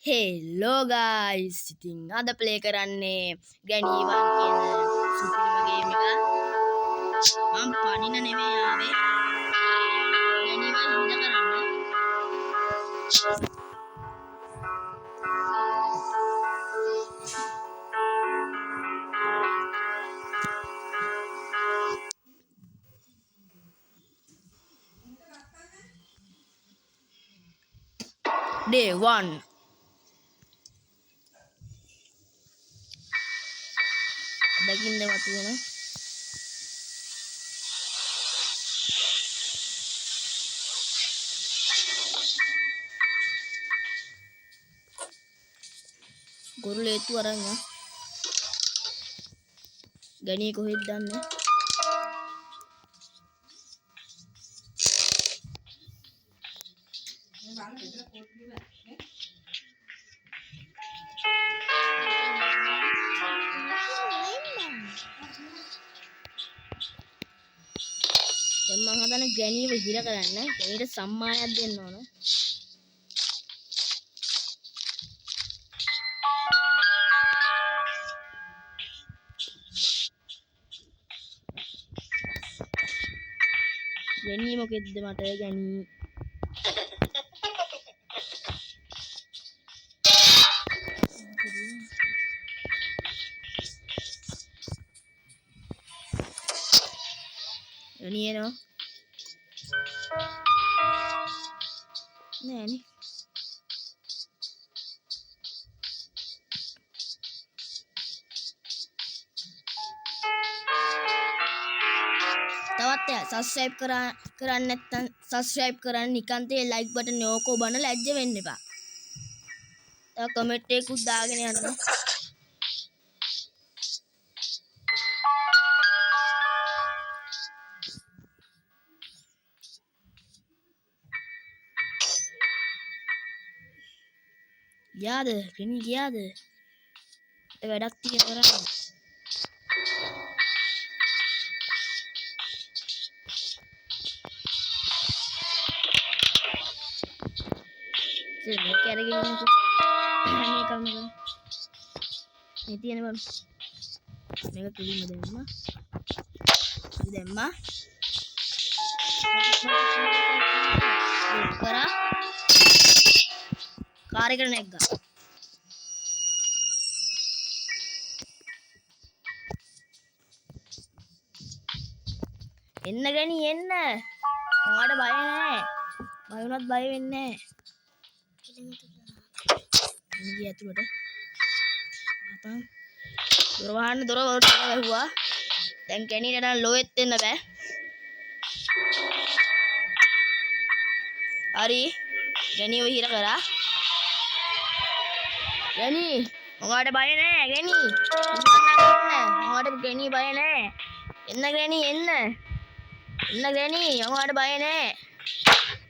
Hello guys ඉතින් අද play කරන්නේ ගැනීවන් කියන සුපිරිම ගේම් එක. මම පණින නෙමෙයි ආවේ ගැනීවන් හිර කරන්න. Day 1 දකින්න මතුවෙන ගොරුලේතු අරන් යන්න. ගණී කොහෙද දන්නේ? දැන් මම හදන්නේ ගැනීව හිර කරන්න. ගැනීට සම්මානයක් දෙන්න ඕන. ගැනී මොකෙද්ද මට ගැනී? එනියනෝ නෑනේ. තවත් සබ්ස්ක්‍රයිබ් කරන්න නැත්නම් සබ්ස්ක්‍රයිබ් කරන්න. නිකාන්තේ ලයික් බටන් එක ඔබන ලැජ්ජ වෙන්න එපා. තව කමෙන්ට් එකකුත් දාගෙන යන්න. ගියාද? කෙනී ගියාද? වැඩක් තියෙන කරන්නේ. මේක අරගෙන යන්නකෝ. මේකම මේ තියෙන බම්. මේක කිලිම දෙන්න. දැම්මා. කරා. කාර් එකට නැග්ගා. එන්න ගනි එන්න. ඔයාලට බය නැහැ. බය වුණත් බය වෙන්නේ නැහැ. ඉන්නේ ඇතුළට. අපන් දොර වහන්න දොර වැහුවා. දැන් කැණීට නම් ලෝයෙත් එන්න බෑ. හරි. ගැනීව හිර කරා. ගැනී ඔයාලට බය නැහැ ගැනී. ඔයාලට ගැනී බය නැහැ. එන්න ගැනී එන්න. එන්න ගැනී ඔයාලට බය නැහැ.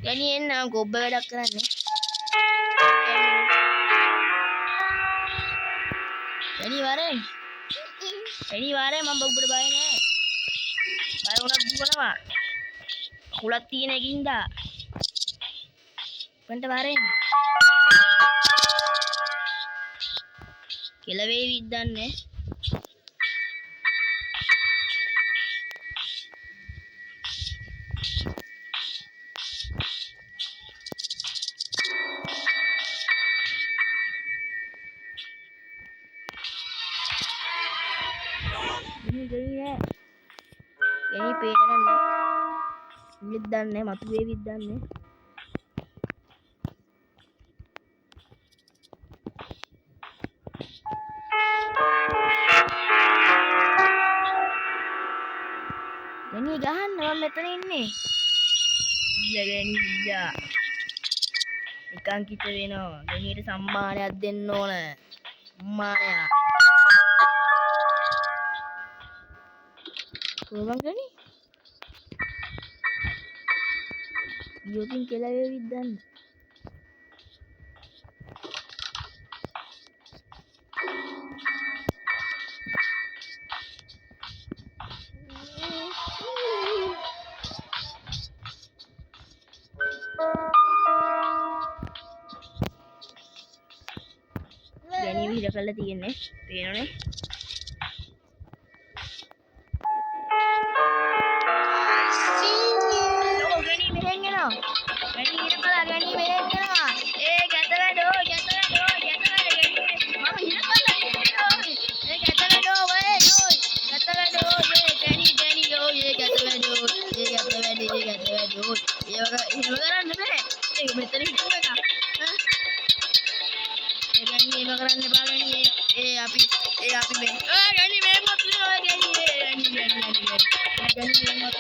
ගැනී එන්න මම ගොබ්බ වැඩක් කරන්නේ. ගැනී වරේ. ගැනී වරේ මම ඔබට බය නැහැ. බය වුණත් දුවනවා. කුලක් තියෙන එකින්ද. පන්ට වරේ. කෙලවේ විද්දන්නේ. ගැනී පේනන්නේ. විද්දන්නේ මතුවේ විද්දන්නේ. ගැනී ගහන්න මම මෙතන ඉන්නේ. ගැනී ගියා. නිකන් කිට වෙනවා. ගැනීට සම්මානයක් දෙන්න ඕන. සම්මානයක්. කොහොමද ගැනී? යෝතින් කෙලවේ විද්දන්න. කරලා තියෙන්නේ. පේනවනේ. ලෝ ගණි මෙහෙන් එනවා. ගණි ඉරකලා ගණි මෙහෙන් එනවා. ඒ ගැත වැඩෝ ගැත වැඩෝ ගැත වැඩ ගණි මම ඉරකලා ඉන්නවා. ඒ ගැත වැඩෝ වේ යෝයි ගැත වැඩෝ ඒ ගණි ගණි යෝයි ගැත වැඩෝ ඒ ගැත වැඩේ ඒ ගැත වැඩෝ ඒ වගේ එහෙම කරන්න බෑ. ඒක මෙතන හිටුව එක. ඒ ගණි එහෙම කරන්න එපා ගණි ඒ අපි මේ ගණි මේ මොකද ගණි ගණි ගණි මේ මොකද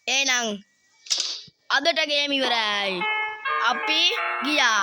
එහෙනම් අදට ගේම් ඉවරයි. අපි ගියා.